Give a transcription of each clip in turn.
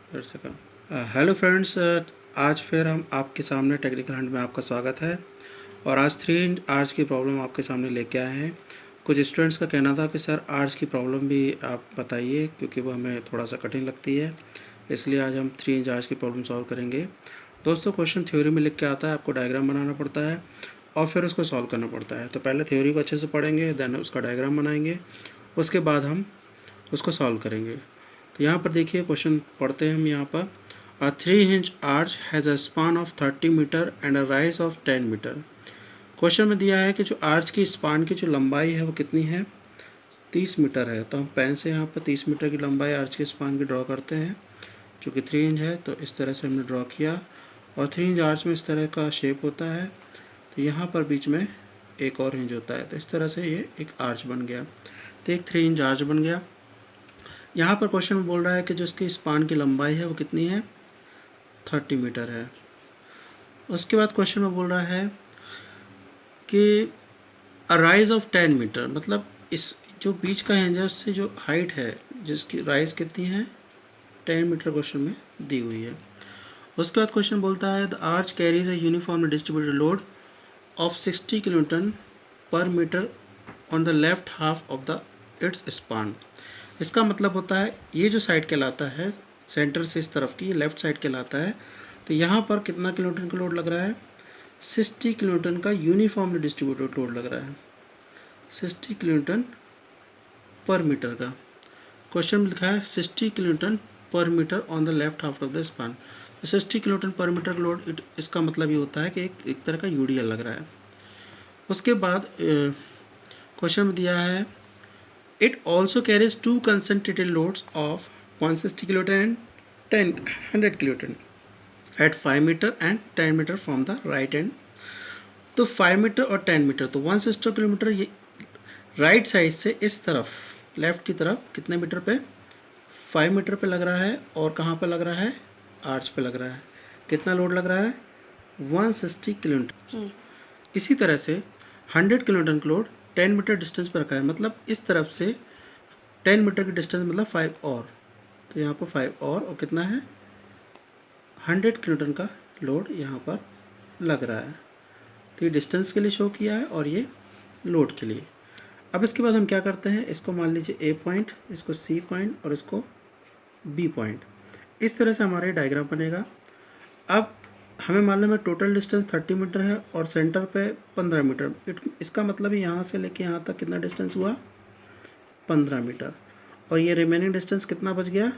Hello friends, आज फिर हम आपके सामने टेक्निकल हंट में आपका स्वागत है। और आज 3 आर्ट्स की प्रॉब्लम आपके सामने लेके आए हैं। कुछ स्टूडेंट्स का कहना था कि सर आर्ट्स की प्रॉब्लम भी आप बताइए, क्योंकि वो हमें थोड़ा सा कठिन लगती है। इसलिए आज हम 3 आर्ट्स की प्रॉब्लम सॉल्व करेंगे। दोस्तों, क्वेश्चन थ्योरी में लिख के आता है, आपको डायग्राम बनाना पड़ता है और फिर उसको सॉल्व करना पड़ता है। तो पहले थ्योरी को अच्छे से पढ़ेंगे, देन उसका डायग्राम बनाएंगे, उसके बाद हम उसको सॉल्व करेंगे। तो यहाँ पर देखिए, क्वेश्चन पढ़ते हैं हम यहाँ पर। A 3-inch arch has a span of 30 metre and a rise of 10 metre. Question में दिया है कि जो आर्च की स्पान की जो लंबाई है वो कितनी है, 30 मीटर है। तो हम पेन से यहाँ पर 30 मीटर की लंबाई आर्च के स्पान की ड्रॉ करते हैं, जो कि 3 इंच है। तो इस तरह से हमने ड्रॉ किया और 3 इंच आर्च में इस तरह का शेप होता है। तो यहाँ पर बीच में एक और इंच होता है, तो इस तरह से ये एक आर्च बन गया। तो एक 3 इंच आर्च बन गया। यहाँ पर क्वेश्चन में बोल रहा है कि जो इसकी स्पान की लंबाई है वो कितनी है, 30 मीटर है। उसके बाद क्वेश्चन में बोल रहा है कि अ राइज ऑफ 10 मीटर, मतलब इस जो बीच का हिंज है उससे जो हाइट है, जिसकी राइज कितनी है, 10 मीटर क्वेश्चन में दी हुई है। उसके बाद क्वेश्चन बोलता है the arch carries a uniformly distributed load of 60 kilonewton पर metre on the left half of the its span. इसका मतलब होता है ये जो साइड कहलाता है, सेंटर से इस तरफ की लेफ्ट साइड कहलाता है। तो यहाँ पर कितना किलोन्यूटन का लोड लग रहा है, 60 किलोन्यूटन का यूनिफॉर्मली डिस्ट्रीब्यूटेड लोड लग रहा है, 60 किलोन्यूटन पर मीटर का। क्वेश्चन में लिखा है 60 किलोन्यूटन पर metre on the left half of the span. तो 60 किलोन्यूटन पर मीटर लोड, इसका मतलब ये होता है कि एक तरह का यूडीएल लग रहा है। उसके बाद क्वेश्चन में दिया है it also carries two concentrated loads of 160 kilonewton and 100 kilonewton at 5 meter and 10 meter from the right end। तो 5 मीटर और 10 मीटर, तो 160 किलोमीटर ये राइट साइड से इस तरफ लेफ्ट की तरफ कितने मीटर पे, 5 मीटर पे लग रहा है। और कहाँ पे लग रहा है, आर्च पे लग रहा है। कितना लोड लग रहा है, 160 किलोमीटर। इसी तरह से 100 किलोमीटर का लोड 10 मीटर डिस्टेंस पर रखा है, मतलब इस तरफ से 10 मीटर की डिस्टेंस, मतलब 5 और। तो यहाँ पर 5 और कितना है, 100 किलोमीटर का लोड यहाँ पर लग रहा है। तो ये डिस्टेंस के लिए शो किया है और ये लोड के लिए। अब इसके बाद हम क्या करते हैं, इसको मान लीजिए ए पॉइंट, इसको सी पॉइंट और इसको बी पॉइंट। इस तरह से हमारा डायग्राम बनेगा। अब हमें मालूम है टोटल डिस्टेंस 30 मीटर है और सेंटर पे 15 मीटर। इसका मतलब यहाँ से लेके यहाँ तक कितना डिस्टेंस हुआ, 15 मीटर। और ये रिमेनिंग डिस्टेंस कितना बच गया,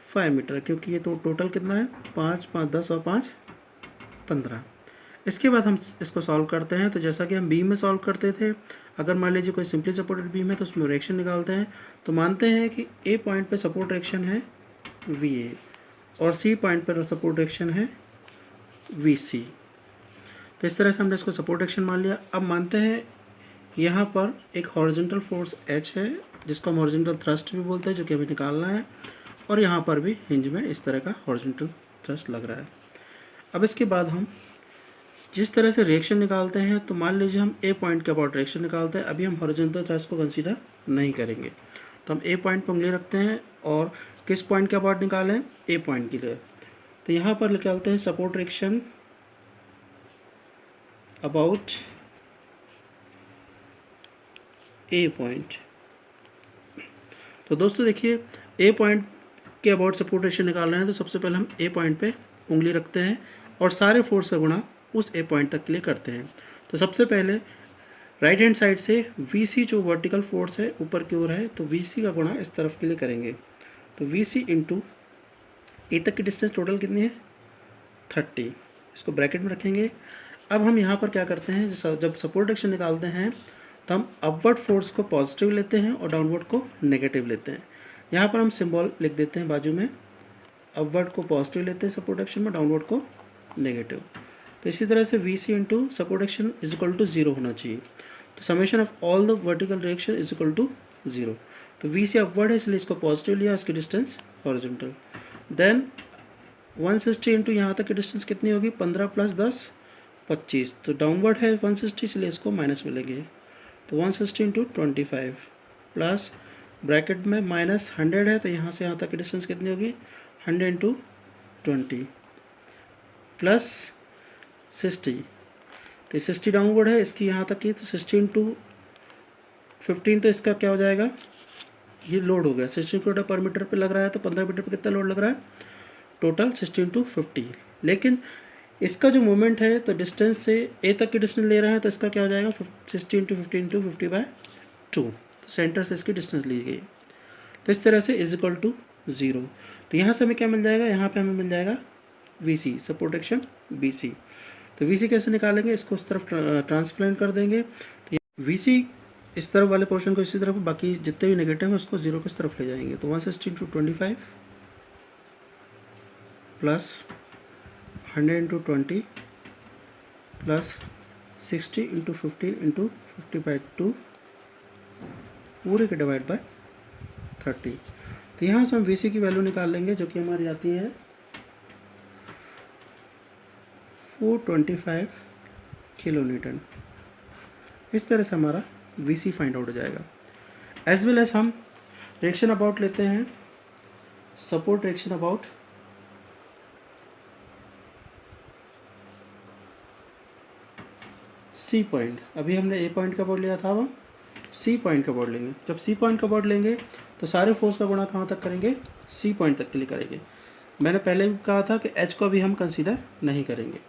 5 मीटर, क्योंकि ये तो टोटल कितना है, 5 5 10 और 5 15। इसके बाद हम इसको सॉल्व करते हैं। तो जैसा कि हम बीम में सॉल्व करते थे, अगर मान लीजिए कोई सिंपली सपोर्टेड बीम है तो उसमें रिएक्शन निकालते हैं। तो मानते हैं कि ए पॉइंट पे सपोर्ट रिएक्शन है वी ए और सी पॉइंट पर सपोर्ट रिएक्शन है वी सी। तो इस तरह से हमने इसको सपोर्ट रिएक्शन मान लिया। अब मानते हैं यहाँ पर एक हॉरिजॉन्टल फोर्स एच है, जिसको हम हॉरिजॉन्टल थ्रस्ट भी बोलते हैं, जो कि हमें निकालना है। और यहाँ पर भी हिंज में इस तरह का हॉरिजॉन्टल थ्रस्ट लग रहा है। अब इसके बाद हम जिस तरह से रिएक्शन निकालते हैं, तो मान लीजिए हम ए पॉइंट के अबाउट रिएक्शन निकालते हैं। अभी हम हॉरिजॉन्टल थ्रस्ट को कंसीडर नहीं करेंगे। तो हम ए पॉइंट पर उंगली रखते हैं और किस पॉइंट के अबाउट निकालें, ए पॉइंट के लिए। तो यहाँ पर निकालते हैं support reaction about A point. तो दोस्तों देखिए, ए पॉइंट के अबाउट सपोर्ट रिएक्शन निकाल रहे हैं, तो सबसे पहले हम ए पॉइंट पे उंगली रखते हैं और सारे फोर्स का गुणा उस ए पॉइंट तक के लिए करते हैं। तो सबसे पहले राइट हैंड साइड से वी सी जो वर्टिकल फोर्स है ऊपर की ओर है, तो वी सी का गुणा इस तरफ के लिए करेंगे। तो वी सी इंटू ए तक की डिस्टेंस टोटल कितनी है, 30। इसको ब्रैकेट में रखेंगे। अब हम यहाँ पर क्या करते हैं, जब सपोर्ट रिएक्शन निकालते हैं तो हम अपवर्ड फोर्स को पॉजिटिव लेते हैं और डाउनवर्ड को नेगेटिव लेते हैं। यहाँ पर हम सिंबल लिख देते हैं बाजू में, अपवर्ड को पॉजिटिव लेते हैं सपोर्ट एक्शन में, डाउनवर्ड को नेगेटिव। तो इसी तरह से V C into support action is equal to 0 होना चाहिए। तो summation of all the vertical reaction is equal to 0। तो वी सी अपवर्ड है, इसलिए इसको पॉजिटिव लिया, इसकी डिस्टेंस हॉरिजॉन्टल। देन 160 इंटू यहाँ तक की डिस्टेंस कितनी होगी, 15 प्लस 10 25। तो डाउनवर्ड है 160, इसलिए इसको माइनस मिलेंगे। तो 160 इंटू 25 प्लस ब्रैकेट में -100 है, तो यहाँ से यहाँ तक की डिस्टेंस कितनी होगी, 100 इंटू 20 प्लस 60, तो 60 डाउनवर्ड है इसकी यहाँ तक की, तो 60 इंटू 15, तो इसका क्या हो जाएगा, ये लोड हो गया 16 किलोमीटर पर मीटर पे लग रहा है, तो 15 मीटर पे कितना लोड लग रहा है टोटल 60 इंटू 50। लेकिन इसका जो मोमेंट है तो डिस्टेंस से ए तक की डिस्टेंस ले रहे हैं, तो इसका क्या हो जाएगा 60 इंटू 50 इंटू 50/2, तो सेंटर से इसकी डिस्टेंस ली गई। तो इस तरह से इज इक्वल टू 0। तो यहाँ से हमें क्या मिल जाएगा, यहाँ पे हमें मिल जाएगा VC, सपोर्ट एक्शन BC। तो VC कैसे निकालेंगे, इसको उस तरफ ट्रांसप्लांट कर देंगे, तो VC इस तरफ वाले पोर्शन को इसी तरफ, बाकी जितने भी नेगेटिव है उसको 0 की तरफ ले जाएंगे। तो 160 into 25 plus 100 into 20 plus 60 into 15 into 50/2 पूरे के डिवाइड बाय 30। तो यहाँ से हम VC की वैल्यू निकाल लेंगे, जो कि हमारी आती है 425 किलो न्यूटन। इस तरह से हमारा VC फाइंड आउट हो जाएगा। एज वेल एज हम रिएक्शन अबाउट लेते हैं, support reaction about C point. अभी हमने A पॉइंट का बोर्ड लिया था, अब हम C पॉइंट का बोर्ड लेंगे। जब C पॉइंट का बोर्ड लेंगे तो सारे फोर्स का गुणा कहाँ तक करेंगे, C पॉइंट तक के लिए करेंगे। मैंने पहले भी कहा था कि H को अभी हम कंसीडर नहीं करेंगे।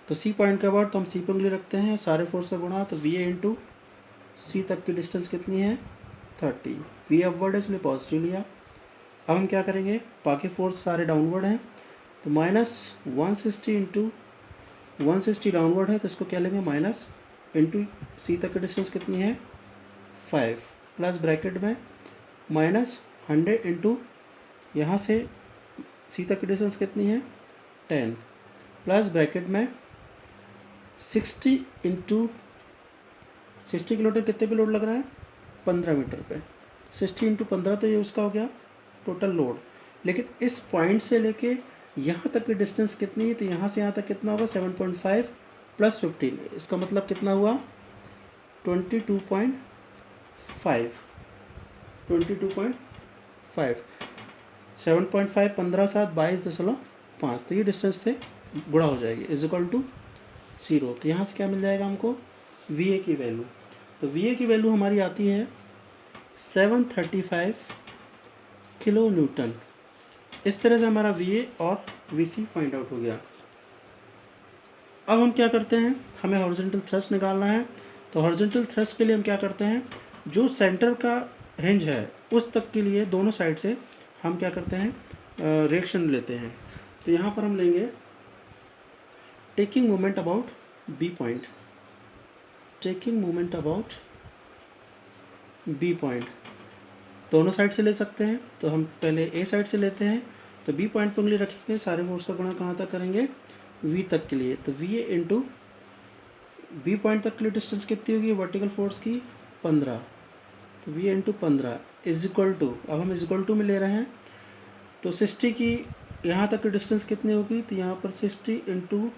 तो C पॉइंट का बोर्ड तो हम C पे उंगली रखते हैं, सारे फोर्स का गुणा, तो VA इंटू C तक की डिस्टेंस कितनी है 30, V अपवर्ड है इसलिए पॉजिटिव लिया। अब हम क्या करेंगे, बाकी फोर्स सारे डाउनवर्ड हैं, तो -160 इंटू 160 डाउनवर्ड है, तो इसको क्या लेंगे माइनस इंटू C तक की डिस्टेंस कितनी है 5 प्लस ब्रैकेट में -100 इंटू यहाँ से C तक की डिस्टेंस कितनी है 10 प्लस ब्रैकेट में 60 इंटू 60 किलोमीटर कितने पे लोड लग रहा है 15 मीटर पे, 60 इंटू 15, तो ये उसका हो गया टोटल लोड। लेकिन इस पॉइंट से लेके यहाँ तक की डिस्टेंस कितनी है, तो यहाँ से यहाँ तक कितना होगा 7.5 प्लस 15, इसका मतलब कितना हुआ 22.5 7.5 15 7 22.5, तो ये डिस्टेंस से गुणा हो जाएगी इज इक्वल टू 0। तो यहाँ से क्या मिल जाएगा हमको VA की वैल्यू, तो VA की वैल्यू हमारी आती है 735 किलो न्यूटन। इस तरह से हमारा VA और VC फाइंड आउट हो गया। अब हम क्या करते हैं, हमें हॉरिजॉन्टल थ्रस्ट निकालना है। तो हॉरिजॉन्टल थ्रस्ट के लिए हम क्या करते हैं, जो सेंटर का हिंज है उस तक के लिए दोनों साइड से हम क्या करते हैं रिएक्शन लेते हैं। तो यहाँ पर हम लेंगे taking moment about B point, taking moment about B point, दोनों साइड से ले सकते हैं। तो हम पहले A साइड से लेते हैं, तो B पॉइंट पर उंगली रखेंगे, सारे फोर्स का गुणा कहाँ तक करेंगे V तक के लिए, तो VA इंटू B पॉइंट तक के लिए डिस्टेंस कितनी होगी वर्टिकल फोर्स की 15, तो VA into 15 is equal to, अब हम इज इक्वल टू में ले रहे हैं, तो 60 की यहाँ तक की डिस्टेंस कितनी होगी, तो यहाँ पर 60 इंटू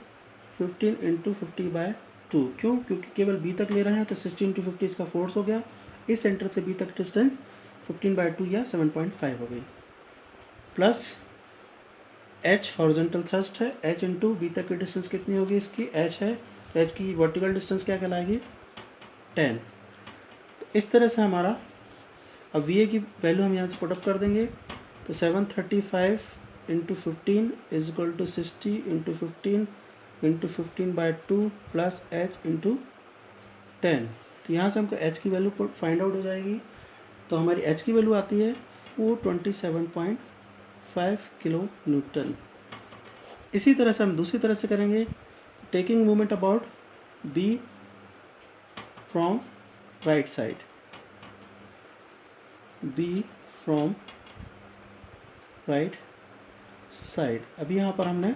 15 इंटू 50/2, क्यों, क्योंकि केवल B तक ले रहे हैं, तो 60 इंटू 50 इसका फोर्स हो गया, इस सेंटर से B तक डिस्टेंस 15/2 या 7.5 हो गई, प्लस H हॉरिजॉन्टल थ्रस्ट है, H इंटू B तक की डिस्टेंस कितनी होगी इसकी, H है, H की वर्टिकल डिस्टेंस क्या कहलाएगी 10। तो इस तरह से हमारा अब VA की वैल्यू हम यहाँ से पुटअप कर देंगे, तो 735 into 15 is equal to 60 into 15 into 15/2 plus H into 10। तो यहाँ से हमको H की वैल्यू फाइंड आउट हो जाएगी। तो हमारी H की वैल्यू आती है 427.5 किलो न्यूटन। इसी तरह से हम दूसरी तरह से करेंगे, taking moment about B from right side, B from right side. अभी यहाँ पर हमने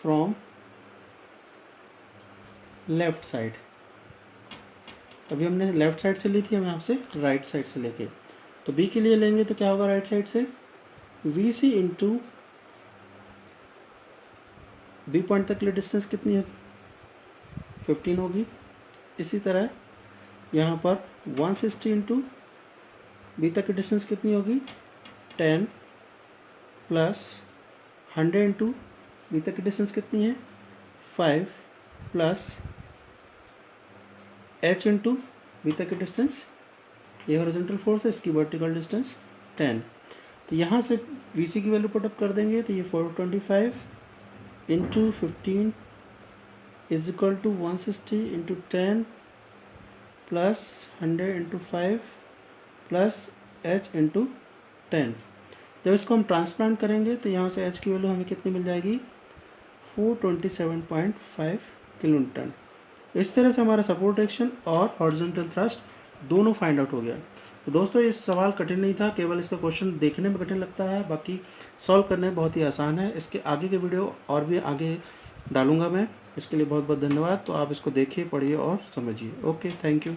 फ्रॉम लेफ्ट साइड, अभी हमने लेफ्ट साइड से ली थी, हम यहाँ से राइट साइड से लेके, तो B के लिए लेंगे तो क्या होगा राइट साइड से VC इंटू B पॉइंट तक के लिए डिस्टेंस कितनी होगी 15 होगी। इसी तरह यहाँ पर 160 इंटू B तक की डिस्टेंस कितनी होगी 10 प्लस 100 इंटू बी तक की डिस्टेंस कितनी है 5 प्लस h इंटू बी तक की डिस्टेंस, ये हॉरिजॉन्टल फोर्स है, इसकी वर्टिकल डिस्टेंस 10। तो यहाँ से VC की वैल्यू पुटअप कर देंगे तो ये 425 into 15 is equal to 160 into 10 plus 100 into 5 plus h into 10। जब इसको हम ट्रांसप्लांट करेंगे तो यहाँ से h की वैल्यू हमें कितनी मिल जाएगी 427.5 किलो न्यूटन। इस तरह से हमारा सपोर्ट एक्शन और हॉरिजॉन्टल थ्रस्ट दोनों फाइंड आउट हो गया। तो दोस्तों ये सवाल कठिन नहीं था, केवल इसका क्वेश्चन देखने में कठिन लगता है, बाकी सॉल्व करने में बहुत ही आसान है। इसके आगे के वीडियो और भी आगे डालूंगा मैं। इसके लिए बहुत बहुत धन्यवाद। तो आप इसको देखिए, पढ़िए और समझिए। Okay, thank you.